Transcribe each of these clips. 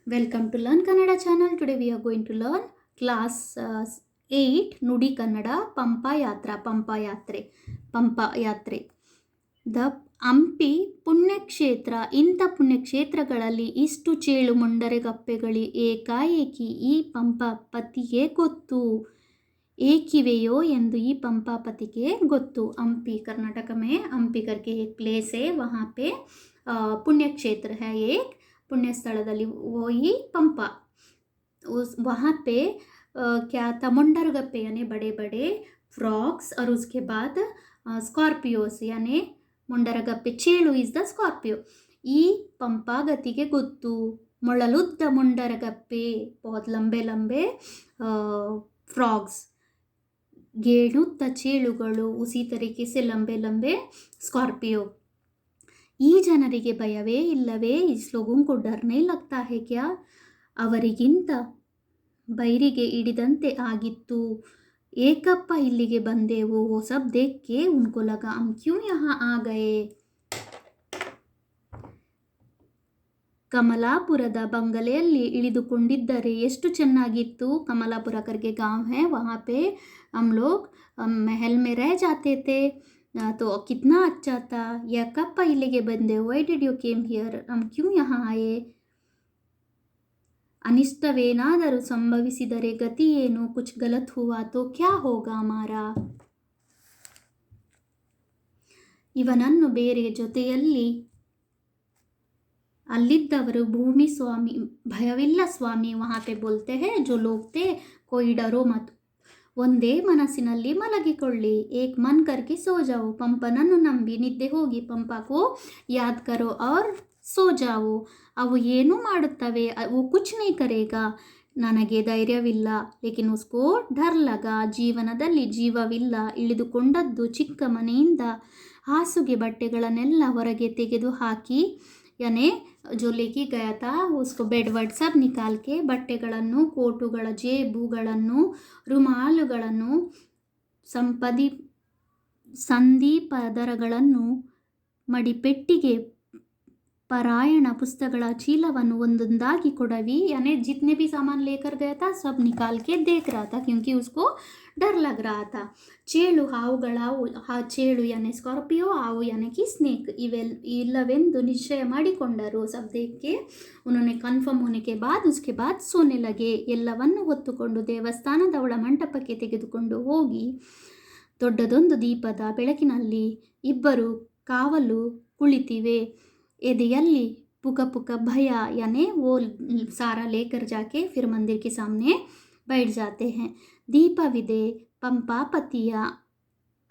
Welcome to Learn Kannada channel. Today we are going to learn class 8 Nudi Kannada Pampa Yatre. The Hampi ಪುಣ್ಯಕ್ಷೇತ್ರ. ಇಂಥ ಪುಣ್ಯಕ್ಷೇತ್ರಗಳಲ್ಲಿ ಇಷ್ಟು ಚೇಳು ಮುಂಡರೆಗಪ್ಪೆಗಳು ಏಕಾಏಕಿ ಈ ಪಂಪಾಪತಿಗೆ ಗೊತ್ತು. ಏಕಿವೆಯೋ ಎಂದು ಈ ಪಂಪಾಪತಿಗೆ ಗೊತ್ತು. ಹಂಪಿ कर्नाटक में हम्पी करके एक प्लेस है, वहाँ पे पुण्य क्षेत्र है एक, पुण्य स्थलದಲ್ಲಿ वही पंपा, उस वहाँ पे क्या था, मुंडरगप्पे यानी बड़े बड़े फ्रॉक्स और उसके बाद स्कॉर्पियोस यानी ಮುಂಡರಗಪ್ಪೆ. ಚೇಳು ಇಸ್ ದ ಸ್ಕಾರ್ಪಿಯೋ. ಈ ಪಂಪಾಗತಿಗೆ ಗೊತ್ತು. ಮೊಳಲುದ್ದ ಮುಂಡರಗಪ್ಪೆ बहुत ಲಂಬೆ ಲಂಬೆ ಫ್ರಾಗ್ಸ್, ಗೇಣುದ್ದ ಚೇಳುಗಳು, ಉಸಿ ತರೀಕೆ ಸೆ ಲಂಬೆ ಲಂಬೆ ಸ್ಕಾರ್ಪಿಯೋ. ಈ ಜನರಿಗೆ ಭಯವೇ ಇಲ್ಲವೇ? ಇಸ್ ಲೋಗೋಂ ಕೋ ಡರ್ ನಹೀ ಲಗ್ತಾ ಹೈ ಕ್ಯಾ? ಅವರಿಗಿಂತ ಬೈರಿಗೆ ಹಿಡಿದಂತೆ ಆಗಿತ್ತು. ಏಕಪ್ಪ ಇಲ್ಲಿಗೆ ಬಂದೆವು. वो सब देख के उनको लगा हम क्यों यहाँ आ गए. ಕಮಲಾಪುರದ ಬಂಗಲೆಯಲ್ಲಿ ಇಳಿದುಕೊಂಡಿದ್ದರೆ ಎಷ್ಟು ಚೆನ್ನಾಗಿತ್ತು. ಕಮಲಾಪುರ करके गांव है, वहाँ पे हम लोग महल में रह जाते थे, तो कितना अच्छा था. ಯಾಕಪ್ಪ ಇಲ್ಲಿಗೆ ಬಂದೆ? why did you came here? हम क्यों यहाँ आए. ಅನಿಷ್ಟವೇನಾದರೂ ಸಂಭವಿಸಿದರೆ ಗತಿ ಏನು? ಕುಚ್ ಗಲತ್ ಹುವಾ ತೋ ಕ್ಯಾ ಹೋಗಾ ಹಮಾರಾ. ಇವನನ್ನು ಬೇರೆ ಜೊತೆಯಲ್ಲಿ ಅಲ್ಲಿದ್ದವರು ಭೂಮಿ ಸ್ವಾಮಿ, ಭಯವಿಲ್ಲ ಸ್ವಾಮಿ, ವಹಾಪೆ ಬೋಲ್ತೆ ಹೇ ಜೋ ಲೋಗ್ ಥೇ ಕೋಯಿ ಡರೋ ಮತ್. ಒಂದೇ ಮನಸ್ಸಿನಲ್ಲಿ ಮಲಗಿಕೊಳ್ಳಿ. ಏಕ್ ಮನ್ ಕರ್ಕೆ ಸೋ ಜಾओ. ಪಂಪನನ್ನು ನಂಬಿ ನಿದ್ದೆ ಹೋಗಿ. ಪಂಪಕೋ ಯಾದ್ ಕರೋ ಔರ್ ಸೋ ಜಾओ. ಅವು ಏನೂ ಮಾಡುತ್ತವೆ, ಅವು ಕುಚ್ ನಹೀ ಕರೇಗಾ. ನನಗೆ ಧೈರ್ಯವಿಲ್ಲ, ಲೇಕಿನ್ ಉಸ್ಕೋ ಡರ್ ಲಗಾ. ಜೀವನದಲ್ಲಿ ಜೀವವಿಲ್ಲ. ಇಳಿದುಕೊಂಡದ್ದು ಚಿಕ್ಕ ಮನೆಯಿಂದ ಹಾಸುಗೆ ಬಟ್ಟೆಗಳನ್ನೆಲ್ಲ ಹೊರಗೆ ತೆಗೆದು ಹಾಕಿ, ಯಾನೆ ಜೋ ಲೇಕಿ ಗಯಾ ತಾ ಉಸ್ಕೋ ಬೆಡ್ ವಡ್ ಸಬ್ ನಿಕಾಲ್ ಕೆ, ಬಟ್ಟೆಗಳನ್ನು, ಕೋಟುಗಳ ಜೇಬುಗಳನ್ನು, ರುಮಾಲುಗಳನ್ನು, ಸಂಧಿ ಪದರಗಳನ್ನು, ಮಡಿಪೆಟ್ಟಿಗೆ, परायण पुस्तकಗಳ ಚೀಲವನ್ನು ಒಂದೊಂದಾಗಿ ಕೊಡವಿ. यानी जितने भी सामान लेकर गया था सब निकाल के देख रहा था, क्योंकि उसको डर लग रहा था. ಚೇಳು ಹಾವುಗಳಾವು, ಚೇಳು यानी स्कॉर्पियो, ಹಾವು यानी कि स्नेक, ಇಲ್ಲವೆಂದು ನಿಶ್ಚಯ ಮಾಡಿಕೊಂಡರು. सब देख के उन्होंने कन्फर्म होने के बाद उसके बाद सोने लगे. ಎಲ್ಲವನ್ನು ಹೊತ್ತುಕೊಂಡು ದೇವಸ್ಥಾನದ ಒಳ ಮಂಟಪಕ್ಕೆ ತೆಗೆದುಕೊಂಡು ಹೋಗಿ ದೊಡ್ಡದೊಂದು ದೀಪದ ಬೆಳಕಿನಲ್ಲಿ ಇಬ್ಬರು ಕಾವಲು ಕುಳಿತಿವೆ. ಎದೆಯಲ್ಲಿ पुक पुक भय, यानी वो सारा लेकर जाके फिर मंदिर के सामने बैठ जाते हैं. दीपविदे पंपापतिಯ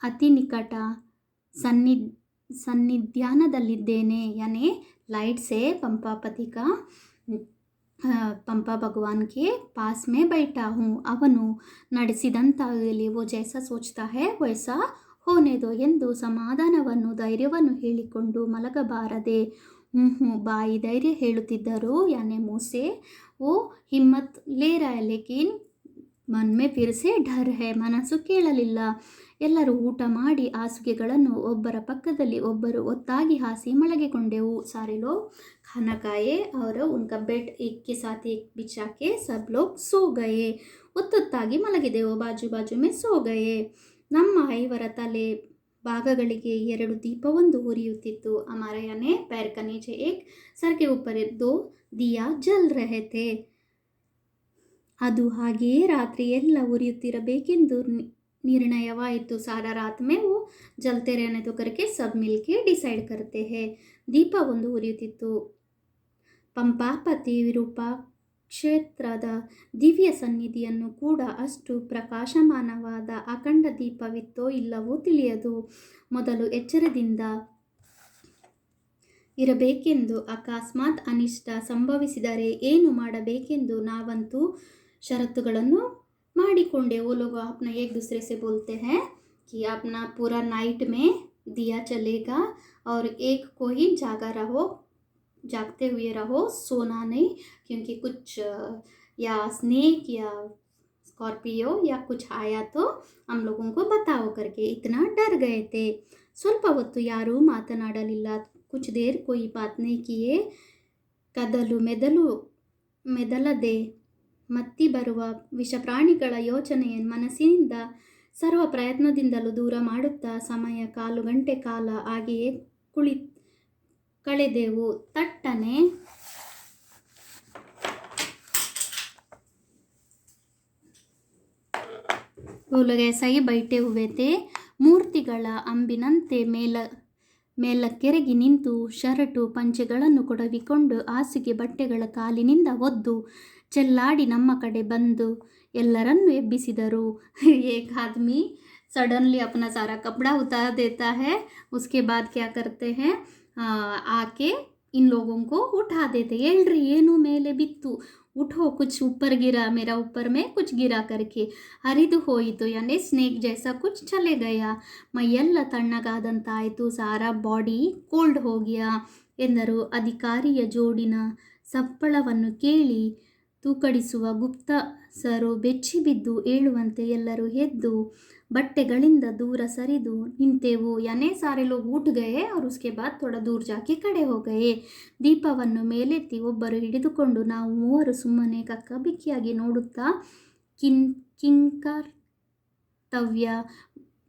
ಅತಿ ನಿಕಟ ಸನ್ನಿಧಾನದಲ್ಲಿದ್ದೇನೆ. यानी लाइट से पंपापति का पंपा भगवान के पास में बैठा हूँ. ಅವನು ನಡೆಸಿದಂತಾಗಲಿ, वो जैसा सोचता है वैसा ಹೋನೆ ದೋ ಎಂದು ಸಮಾಧಾನವನ್ನು, ಧೈರ್ಯವನ್ನು ಹೇಳಿಕೊಂಡು ಮಲಗಬಾರದೆ. ಬಾಯಿ ಧೈರ್ಯ ಹೇಳುತ್ತಿದ್ದರು. ಯಾನೆ ಮೂಸೆ ಓ ಹಿಮ್ಮತ್ ಲೇ ರಹ ಹೈ, ಲೇಕಿನ್ ಮನ್ ಮೇ ಫಿರ್ ಸೆ ಡರ್ ಹೈ. ಮನಸ್ಸು ಕೇಳಲಿಲ್ಲ. ಎಲ್ಲರೂ ಊಟ ಮಾಡಿ ಹಾಸಿಗೆಗಳನ್ನು ಒಬ್ಬರ ಪಕ್ಕದಲ್ಲಿ ಒಬ್ಬರು ಒತ್ತಾಗಿ ಹಾಸಿ ಮಲಗಿಕೊಂಡೆವು. ಸಾರೆ ಲೋಗ್ ಖಾನಾ ಖಾಯೆ और उनका बेड एक के साथ एक बिछा के सब लोग सो गए. ಒತ್ತೊತ್ತಾಗಿ ಮಲಗಿದೆವು, ಬಾಜು ಬಾಜು ಮೇ ಸೋ ಗಯೆ. ನಮ್ಮ ಐವರ ತಲೆ ಭಾಗಗಳಿಗೆ ಎರಡು ದೀಪವೊಂದು ಉರಿಯುತ್ತಿತ್ತು. ಹಮಾರ ಯಾನೆ पैर का नीचे एक, सर के ऊपर दो दिया जल रहे थे. ಅದು ಹಾಗೆಯೇ ರಾತ್ರಿ ಎಲ್ಲ ಉರಿಯುತ್ತಿರಬೇಕೆಂದು ನಿರ್ಣಯವಾಯಿತು. सारा रात में वो जलते रहने तो करके सब मिलके डिसाइड करते हैं. ದೀಪ ಒಂದು ಉರಿಯುತ್ತಿತ್ತು. ಪಂಪಾಪತಿ ವಿರೂಪಾಕ್ಷೇತ್ರದ ದಿವ್ಯ ಸನ್ನಿಧಿಯನ್ನು ಕೂಡ ಅಷ್ಟು ಪ್ರಕಾಶಮಾನವಾದ ಅಖಂಡ ದೀಪವಿತ್ತೋ ಇಲ್ಲವೋ ತಿಳಿಯದು. ಮೊದಲು ಎಚ್ಚರದಿಂದ ಇರಬೇಕೆಂದು, ಅಕಸ್ಮಾತ್ ಅನಿಷ್ಟ ಸಂಭವಿಸಿದರೆ ಏನು ಮಾಡಬೇಕೆಂದು ನಾವಂತೂ ಷರತ್ತುಗಳನ್ನು ಮಾಡಿಕೊಂಡೆವು. वो लोग अपना एक दूसरे से बोलते हैं कि अपना पूरा नाइट में दिया चलेगा और एक को ही जागते हुए रहो, सोना नहीं, क्योंकि कुछ या स्नेक या स्कॉर्पियो या कुछ आया तो हम लोगों को बताओ करके इतना डर गए थे. ಸ್ವಲ್ಪ ಹೊತ್ತು ಯಾರೂ ಮಾತನಾಡಲಿಲ್ಲ. कुछ देर कोई बात नहीं किए. ಕದಲು ಮೆದಲು ಮೆದಲದೆ ಮತ್ತಿ ಬರುವ ವಿಷಪ್ರಾಣಿಗಳ ಯೋಚನೆಯನ್ನು ಮನಸ್ಸಿನಿಂದ ಸರ್ವ ಪ್ರಯತ್ನದಿಂದಲೂ ದೂರ ಮಾಡುತ್ತಾ ಸಮಯ 1/4 ಗಂಟೆ ಕಾಲ ಹಾಗೆಯೇ ಕಳೆದೆವು. ತಟ್ಟನೆ वो लोग ऐसा ही बैठे हुए थे. ಮೂರ್ತಿಗಳ ಅಂಬಿನಂತೆ ಮೇಲಕ್ಕೆರಗಿ ನಿಂತು ಶರಟು ಪಂಚೆಗಳನ್ನು ಕೊಡವಿಕೊಂಡು ಹಾಸಿಗೆ ಬಟ್ಟೆಗಳ ಕಾಲಿನಿಂದ ಒದ್ದು ಚೆಲ್ಲಾಡಿ ನಮ್ಮ ಕಡೆ ಬಂದು ಎಲ್ಲರನ್ನೂ ಎಬ್ಬಿಸಿದರು. एक आदमी सडनली अपना सारा कपड़ा उतार देता है, उसके बाद क्या करते हैं, आके इन लोगों को उठा देते. ಹೇಳ್ರಿ ಏನು ಮೇಲೆ ಬಿತ್ತು, उठो, कुछ ऊपर गिरा, मेरा ऊपर में कुछ गिरा करके ಹರಿದು ಹೋಯಿತು. यानी स्नेक जैसा कुछ चले गया. ಮೈಯೆಲ್ಲ ತಣ್ಣಗಾದಂತಾಯಿತು, ಸಾರಾ ಬಾಡಿ ಕೋಲ್ಡ್ ಹೋಗಿಯಾ ಎಂದರು. ಅಧಿಕಾರಿಯ ಜೋಡಿನ ಸಪ್ಪಳವನ್ನು ಕೇಳಿ ತೂಕಡಿಸುವ ಗುಪ್ತಸರು ಬೆಚ್ಚಿ ಬಿದ್ದು ಏಳುವಂತೆ ಎಲ್ಲರೂ ಎದ್ದು ಬಟ್ಟೆಗಳಿಂದ दूर ಸರಿದು ನಿಂತೆವು. यानी सारे लोग उठ गए और उसके बाद थोड़ा दूर जाके खड़े हो गए. ದೀಪವನ್ನು ಮೇಲೆತ್ತಿ ಒಬ್ಬರು ಹಿಡಿದುಕೊಂಡು ನಾವು ಮೂವರು ಸುಮ್ಮನೆ ಕಕ್ಕಬಿಕ್ಕಿಯಾಗಿ ನೋಡುತ್ತಾ ಕಿಂಕರ್ತವ್ಯ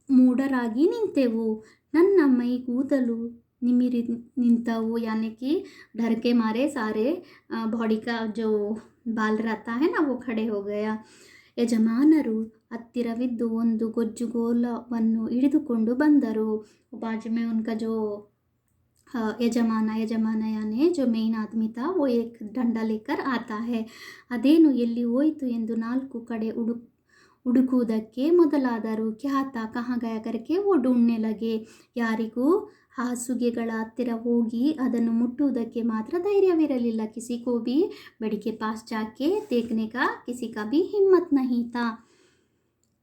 ಮೂಢರಾಗಿ ನಿಂತೆವು. ನನ್ನ ಮೈ ಕೂದಲು निमिरी निंतವು. यानी कि डर के मारे सारे बॉडी का जो बाल रहता है ना वो खड़े हो गया. ಯಜಮಾನರು ಹತ್ತಿರವಿದ್ದು ಒಂದು ಗೊಜ್ಜುಗೋಲವನ್ನು ಹಿಡಿದುಕೊಂಡು ಬಂದರು. बाजू में उनका जो ಯಜಮಾನ यानी जो मेन आदमी था वो एक डंडा लेकर आता है. ಅದೇನು ಎಲ್ಲಿ ಹೋಯಿತು ಎಂದು 4 ಕಡೆ ಹುಡುಕುವುದಕ್ಕೆ ಮೊದಲಾದರು. ಕ್ಯಾತ ಕहाँ गया करके वो ढूंढने लगे. ಯಾರಿಗೂ ಹಾಸುಗೆಗಳ ಹತ್ತಿರ ಹೋಗಿ ಅದನ್ನು ಮುಟ್ಟುವುದಕ್ಕೆ ಮಾತ್ರ ಧೈರ್ಯವಿರಲಿಲ್ಲ. किसी को भी बेड के पास जाके देखने का किसी का भी हिम्मत नहीं था.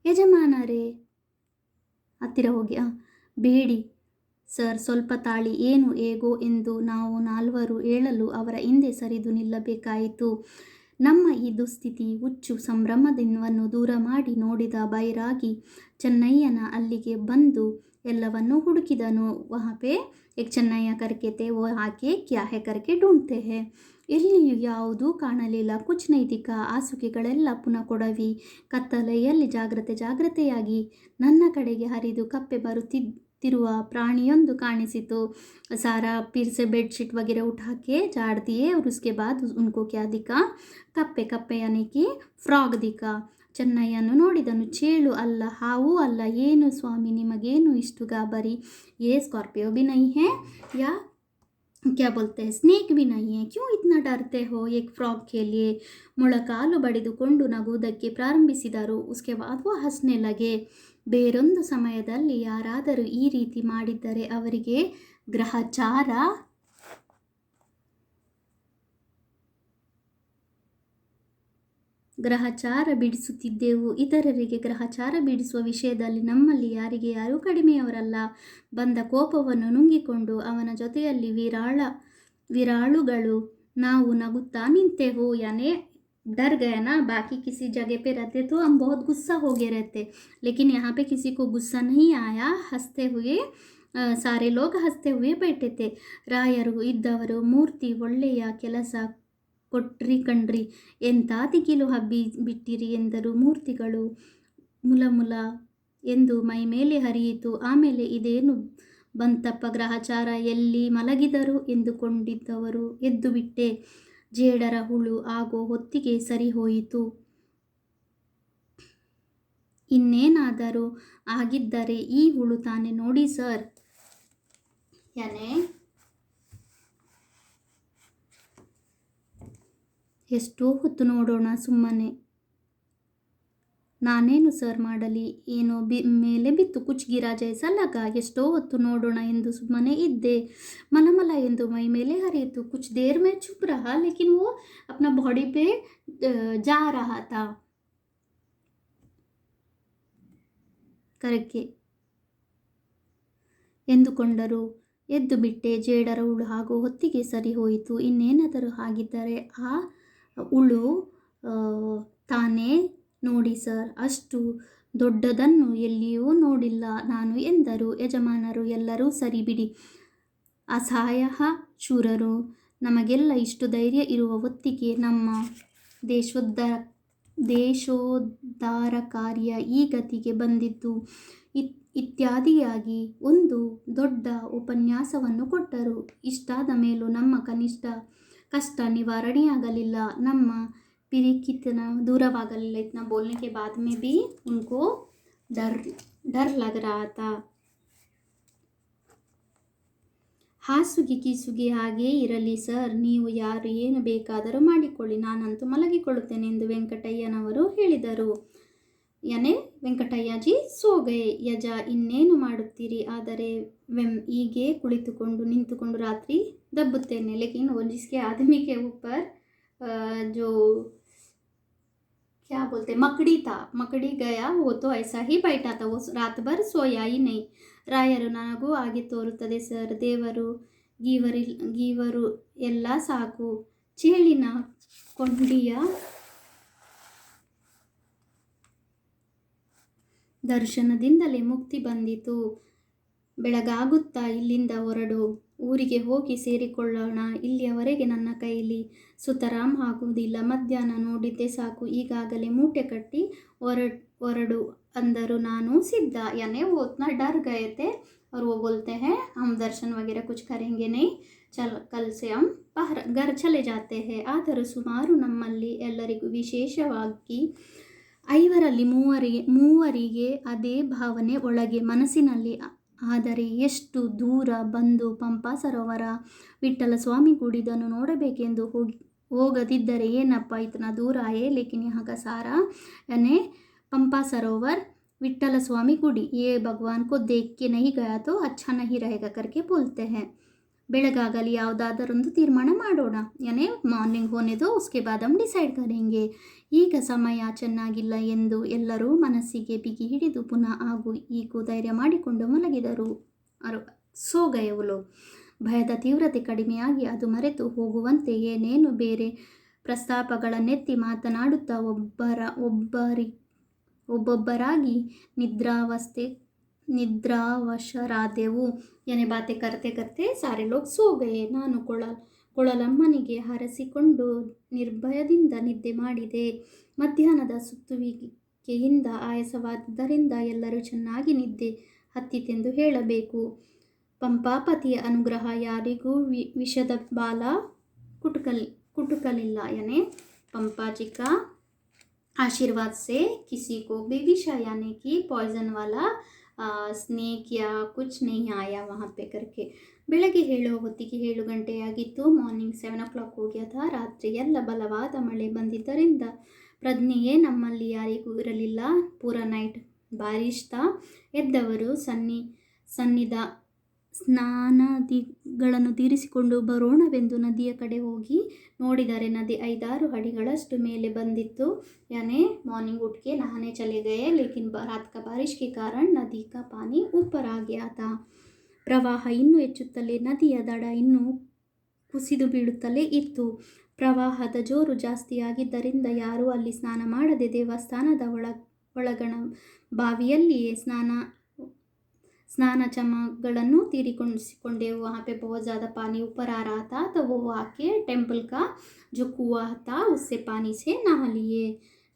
ಯಜಮಾನರೇ ಹತ್ತಿರ ಹೋಗಿ ಬೇಡಿ ಸರ್, ಸ್ವಲ್ಪ ತಾಳಿ, ಏನು ಹೇಗೋ ಎಂದು ನಾವು 4 ಹೇಳಲು ಅವರ ಹಿಂದೆ ಸರಿದು ನಿಲ್ಲಬೇಕಾಯಿತು. ನಮ್ಮ ಈ ದುಸ್ಥಿತಿ ಹುಚ್ಚು ಸಂಭ್ರಮವನ್ನು ದೂರ ಮಾಡಿ ನೋಡಿದ ಬೈರಾಗಿ ಚೆನ್ನಯ್ಯನ ಅಲ್ಲಿಗೆ ಬಂದು ಎಲ್ಲವನ್ನೂ ಹುಡುಕಿದನು. वहाँ पे एक ಚೆನ್ನಯ್ಯ करके थे, वो आके क्या है करके ढूंढते हैं. ಎಲ್ಲಿಯೂ ಯಾವುದೂ ಕಾಣಲಿಲ್ಲ. ಕುಚ್ ನೈತಿಕ ಹಾಸುಗೆಗಳೆಲ್ಲ ಪುನಃ ಕೊಡವಿ ಕತ್ತಲೆಯಲ್ಲಿ ಜಾಗ್ರತೆಯಾಗಿ ನನ್ನ ಕಡೆಗೆ ಹರಿದು ಕಪ್ಪೆ ಬರುತ್ತಿರುವ ಪ್ರಾಣಿಯೊಂದು ಕಾಣಿಸಿತು. सारा फिर से बेडशीट वगैरह उठा के झाड़ दिए और उसके बाद उनको क्या दिखा, ಕಪ್ಪೆ यानी कि ಫ್ರಾಗ್ दिखा. ಚೆನ್ನಯ್ಯನು ನೋಡಿದನು. ಚೇಳು ಅಲ್ಲ, ಹಾವು ಅಲ್ಲ. ಏನು ಸ್ವಾಮಿ ನಿಮಗೇನು ಇಷ್ಟು ಗಾಬರಿ? ये स्कॉर्पियो भी नहीं है या क्या बोलते हैं स्नेक भी नहीं है, क्यों इतना डरते हो एक फ्रॉग के लिए. ಮೊಳಕಾಲು ಬಡಿದುಕೊಂಡು ನಗುವುದಕ್ಕೆ ಪ್ರಾರಂಭಿಸಿದರು. उसके बाद वो हंसने लगे. ಬೇರೊಂದು ಸಮಯದಲ್ಲಿ ಯಾರಾದರೂ ಈ ರೀತಿ ಮಾಡಿದ್ದರೆ ಅವರಿಗೆ ಗ್ರಹಚಾರ ಬಿಡಿಸುತ್ತಿದ್ದೆವು. ಇತರರಿಗೆ ಗ್ರಹಚಾರ ಬಿಡಿಸುವ ವಿಷಯದಲ್ಲಿ ನಮ್ಮಲ್ಲಿ ಯಾರು ಕಡಿಮೆಯವರಲ್ಲ. ಬಂದ ಕೋಪವನ್ನು ನುಂಗಿಕೊಂಡು ಅವನ ಜೊತೆಯಲ್ಲಿ ವಿರಾಳುಗಳು ನಾವು ನಗುತ್ತಾ ನಿಂತೆವು. यानी डर गया ना, बाकी किसी जगह पे रहते तो हम बहुत गुस्सा हो गए रहते, लेकिन यहाँ पे किसी को गुस्सा नहीं आया. हंसते हुए सारे लोग हंसते हुए बैठे थे. ರಾಯರು ಇದ್ದವರು ಮೂರ್ತಿ ಒಳ್ಳೆಯ ಕೆಲಸ ಕೊಟ್ರಿ ಕಣ್ರಿ, ಎಂಥ ದಿಗಿಲು ಹಬ್ಬಿ ಬಿಟ್ಟಿರಿ ಎಂದರು. ಮೂರ್ತಿಗಳು ಮುಲ ಎಂದು ಮೈ ಮೇಲೆ ಹರಿಯಿತು. ಆಮೇಲೆ ಇದೇನು ಬಂತಪ್ಪ ಗ್ರಹಚಾರ, ಎಲ್ಲಿ ಮಲಗಿದರು ಎಂದುಕೊಂಡಿದ್ದವರು ಎದ್ದು ಬಿಟ್ಟೆ. ಜೇಡರ ಹುಳು ಆಗೋ ಹೊತ್ತಿಗೆ ಸರಿ ಹೋಯಿತು. ಇನ್ನೇನಾದರೂ ಆಗಿದ್ದರೆ ಈ ಹುಳು ತಾನೇ ನೋಡಿ ಸರ್. ಯಾನೇ ಎಷ್ಟೋ ಹೊತ್ತು ನೋಡೋಣ ಸುಮ್ಮನೆ, ನಾನೇನು ಸರ್ ಮಾಡಲಿ, ಏನೋ ಮೇಲೆ ಬಿತ್ತು, ಕುಚ್ ಗಿರಾ ಜೈಸ ಲಗ. ಎಷ್ಟೋ ಹೊತ್ತು ನೋಡೋಣ ಎಂದು ಸುಮ್ಮನೆ ಇದ್ದೆ. ಮಲಮಲ ಎಂದು ಮೈ ಮೇಲೆ ಹರಿಯಿತು. कुछ देर में चुप रहा, लेकिन वो अपना बॉडी पे जा रहा था करके ಎಂದುಕೊಂಡರು. ಎದ್ದು ಬಿಟ್ಟೆ. ಜೇಡರ ಹುಳು ಆಗೋ ಹೊತ್ತಿಗೆ ಸರಿ ಹೋಯಿತು. ಇನ್ನೇನಾದರೂ ಆಗಿದ್ದರೆ ಆ ಹುಳು ತಾನೇ ನೋಡಿ ಸರ್, ಅಷ್ಟು ದೊಡ್ಡದನ್ನು ಎಲ್ಲಿಯೂ ನೋಡಿಲ್ಲ ನಾನು ಎಂದರು. ಯಜಮಾನರು ಎಲ್ಲರೂ ಸರಿ ಬಿಡಿ, ಅಸಹಾಯ ಶೂರರು, ನಮಗೆಲ್ಲ ಇಷ್ಟು ಧೈರ್ಯ ಇರುವ ಹೊತ್ತಿಗೆ ನಮ್ಮ ದೇಶೋದ್ಧಾರ ಕಾರ್ಯ ಈ ಗತಿಗೆ ಬಂದಿದ್ದು ಇತ್ಯಾದಿಯಾಗಿ ಒಂದು ದೊಡ್ಡ ಉಪನ್ಯಾಸವನ್ನು ಕೊಟ್ಟರು. ಇಷ್ಟಾದ ಮೇಲೂ ನಮ್ಮ ಕಷ್ಟ निवारणೆಯಾಗಲಿಲ್ಲ, ನಮ್ಮ ಪಿರಿಕಿತನ दूरवागलिಲ್ಲ. इतना बोलने के बाद में भी उनको डर लग रहा था. ಹಾಸುಗಿ ಹಾಗೇ ಇರಲಿ ಸರ್, ನೀವು ಯಾರು ಏನು ಬೇಕಾದರೂ ಮಾಡಿಕೊಳ್ಳಿ, ನಾನಂತೂ ಮಲಗಿಕೊಳ್ಳುತ್ತೇನೆ ಎಂದು ವೆಂಕಟಯ್ಯನವರು ಹೇಳಿದರು. ಯಾನೆ ವೆಂಕಟಯ್ಯಜಿ ಸೋಗಯೆ. ಯಜ, ಇನ್ನೇನು ಮಾಡುತ್ತೀರಿ, ಆದರೆ ಹೀಗೆ ನಿಂತುಕೊಂಡು ರಾತ್ರಿ ದಬ್ಬುತ್ತೇನೆ. ಲೇಕಿನ್ वो जिसके आदमी के ऊपर जो क्या बोलते मकड़ी गया वो तो ऐसा ही बैठा था, वो रात भर सोया ही नहीं. ರಾಯರು, ನನಗೂ ಹಾಗೆ ತೋರುತ್ತದೆ ಸರ್, ಗೀವರು ಎಲ್ಲ ಸಾಕು. ಚೇಳಿನ ಕೊಂಡಿಯ ದರ್ಶನದಿಂದಲೇ ಮುಕ್ತಿ ಬಂದಿತು. ಬೆಳಗಾಗುತ್ತಾ ಇಲ್ಲಿಂದ ಹೊರಡು, ಊರಿಗೆ ಹೋಗಿ ಸೇರಿಕೊಳ್ಳೋಣ. ಇಲ್ಲಿಯವರೆಗೆ ನನ್ನ ಕೈಲಿ ಸುತರಾಮ್ ಆಗುವುದಿಲ್ಲ. ಮಧ್ಯಾಹ್ನ ನೋಡಿದ್ದೆ ಸಾಕು, ಈಗಾಗಲೇ ಮೂಟೆ ಕಟ್ಟಿ ಹೊರಡು अंदर नानू सिद्धा. यानी वो उतना डर गए थे और वो बोलते हैं हम दर्शन वगैरह कुछ करेंगे नहीं, कल से हम घर चले जाते हैं. ಆದರೂ ಸುಮಾರು ನಮ್ಮಲ್ಲಿ ಎಲ್ಲರಿಗೂ ವಿಶೇಷವಾಗಿ 5ರಲ್ಲಿ 3 ಅದೇ ಭಾವನೆ ಒಳಗೆ ಮನಸ್ಸಿನಲ್ಲಿ. ಆದರೆ ಎಷ್ಟು ದೂರ ಬಂದು ಪಂಪಾ ಸರೋವರ ವಿಠ್ಠಲ ಸ್ವಾಮಿ ಗುಡಿದನ್ನು ನೋಡಬೇಕೆಂದು ಹೋಗದಿದ್ದರೆ ಏನಪ್ಪ, ಇತನಾ ದೂರ ಆಯೇ ಲೇಕಿನ್ यहाँ का सारा यानी पंपा सरोवर विठ्ठल स्वामी गुड़ी, ये भगवान को देख के नहीं गया तो अच्छा नहीं रहेगा करके बोलते हैं. ಬೆಳಗಾಗಲಿ ಯಾವುದಾದರೊಂದು ತೀರ್ಮಾನ ಮಾಡೋಣ, ಯಾನೇ ಮಾರ್ನಿಂಗ್ ಹೋನೆದು ಉಸ್ಕೆ ಬಾದ್ ಹಮ್ ಡಿಸೈಡ್ ಕರೆಂಗೆ. ಈಗ ಸಮಯ ಚೆನ್ನಾಗಿಲ್ಲ ಎಂದು ಎಲ್ಲರೂ ಮನಸ್ಸಿಗೆ ಬಿಗಿ ಹಿಡಿದು ಪುನಃ ಈಗೂ ಧೈರ್ಯ ಮಾಡಿಕೊಂಡು ಮಲಗಿದರು. ಸೋಗಯವುಲು ಭಯದ ತೀವ್ರತೆ ಕಡಿಮೆಯಾಗಿ ಅದು ಮರೆತು ಹೋಗುವಂತೆ ಏನೇನು ಬೇರೆ ಪ್ರಸ್ತಾಪಗಳನ್ನೆತ್ತಿ ಮಾತನಾಡುತ್ತಾ ಒಬ್ಬೊಬ್ಬರಾಗಿ ನಿದ್ರಾವಶರಾದೆವು. यानी बातें करते करते सारे लोग सो गए. ನಾನು ಕೊಳಲಮ್ಮನಿಗೆ ಹರಸಿಕೊಂಡು ನಿರ್ಭಯದಿಂದ ನಿದ್ದೆ ಮಾಡಿದೆ. ಮಧ್ಯಾಹ್ನದ ಸುತ್ತುವಿಕೆಯಿಂದ ಆಯಾಸವಾದ್ದರಿಂದ ಎಲ್ಲರೂ ಚೆನ್ನಾಗಿ ನಿದ್ದೆ ಹತ್ತಿತೆಂದು ಹೇಳಬೇಕು. ಪಂಪಾಪತಿಯ ಅನುಗ್ರಹ ಯಾರಿಗೂ ವಿಷದ ಬಾಲ ಕುಟುಕಲಿಲ್ಲ. यानी पंपाजी का आशीर्वाद से किसी को भी विषा यानी कि पॉइजन वाला स्नेक या कुछ नहीं आया वहाँ पे करके. ಬೆಳಗ್ಗೆ ಹೇಳುವ ಹೊತ್ತಿಗೆ 7 ಗಂಟೆಯಾಗಿತ್ತು. ಮಾರ್ನಿಂಗ್ 7 o'clock हो गया था. ರಾತ್ರಿ ಎಲ್ಲ ಬಲವಾದ ಮಳೆ ಬಂದಿದ್ದರಿಂದ ಪ್ರಜ್ಞೆಯೇ ನಮ್ಮಲ್ಲಿ ಯಾರಿಗೂ ಇರಲಿಲ್ಲ. ಪೂರಾ ನೈಟ್ ಬಾರಿಶ್ ತಾ. ಎದ್ದವರು ಸ್ನಾನಾದಿಗಳನ್ನು ತೀರಿಸಿಕೊಂಡು ಬರೋಣವೆಂದು ನದಿಯ ಕಡೆ ಹೋಗಿ ನೋಡಿದರೆ ನದಿ 5-6 ಅಡಿಗಳಷ್ಟು ಮೇಲೆ ಬಂದಿತ್ತು. यानी मॉर्निंग उठ के नहाने चले गए, लेकिन रात का बारिश के कारण नदी का पानी ऊपर आ गया था. ಪ್ರವಾಹ ಇನ್ನೂ ಹೆಚ್ಚುತ್ತಲೇ ನದಿಯ ದಡ ಇನ್ನೂ ಕುಸಿದು ಬೀಳುತ್ತಲೇ ಇತ್ತು. ಪ್ರವಾಹದ ಜೋರು ಜಾಸ್ತಿಯಾಗಿದ್ದರಿಂದ ಯಾರೂ ಅಲ್ಲಿ ಸ್ನಾನ ಮಾಡದೆ ದೇವಸ್ಥಾನದ ಒಳಗಣ ಬಾವಿಯಲ್ಲಿಯೇ स्नान चमಗಳನ್ನು ತೀರಿಕೊಂಡಿಸಿಕೊಂಡೆವು. वहाँ पे बहुत ज़्यादा पानी ऊपर आ रहा था, तो वो आके टेम्पल का जो कुआं था उससे पानी से नहा लिए.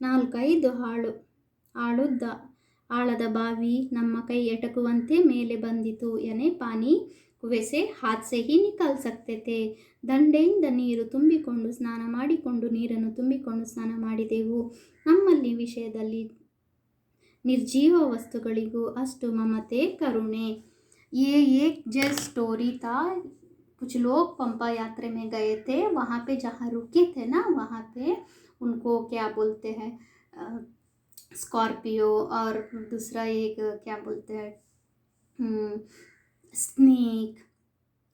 4-5 ಆಳದ ಬಾವಿ ನಮ್ಮ ಕೈ ಎಟಕುವಂತೆ ಮೇಲೆ ಬಂದಿತು. यानी पानी कुएं से हाथ से ही निकाल सकते थे. ದಂಡೆಯಿಂದ ನೀರು ತುಂಬಿಕೊಂಡು ಸ್ನಾನ ಮಾಡಿಕೊಂಡು ನೀರನ್ನು ತುಂಬಿಕೊಂಡು ಸ್ನಾನ ಮಾಡಿದೆವು. ನಮ್ಮಲ್ಲಿ ವಿಷಯದಲ್ಲಿ निर्जीव वस्तुಗಳಿಗೂ ಅಷ್ಟು ममते करुणे. ये एक जस्ट स्टोरी था. कुछ लोग पंपा यात्रा में गए थे, वहाँ पे जहाँ रुके थे ना, वहाँ पे उनको क्या बोलते हैं, स्कॉर्पियो और दूसरा एक क्या बोलते हैं, स्नेक,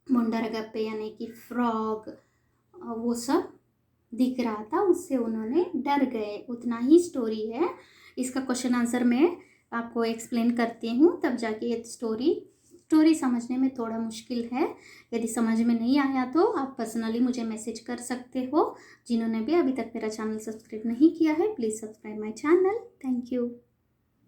मुंडरगप्पे यानी कि फ्रॉग, वो सब दिख रहा था. उससे उन्होंने डर गए. उतना ही स्टोरी है. इसका क्वेश्चन आंसर मैं आपको एक्सप्लेन करती हूँ, तब जाके ये स्टोरी समझने में थोड़ा मुश्किल है. यदि समझ में नहीं आया तो आप पर्सनली मुझे मैसेज कर सकते हो. जिन्होंने भी अभी तक मेरा चैनल सब्सक्राइब नहीं किया है, please subscribe my channel. Thank you.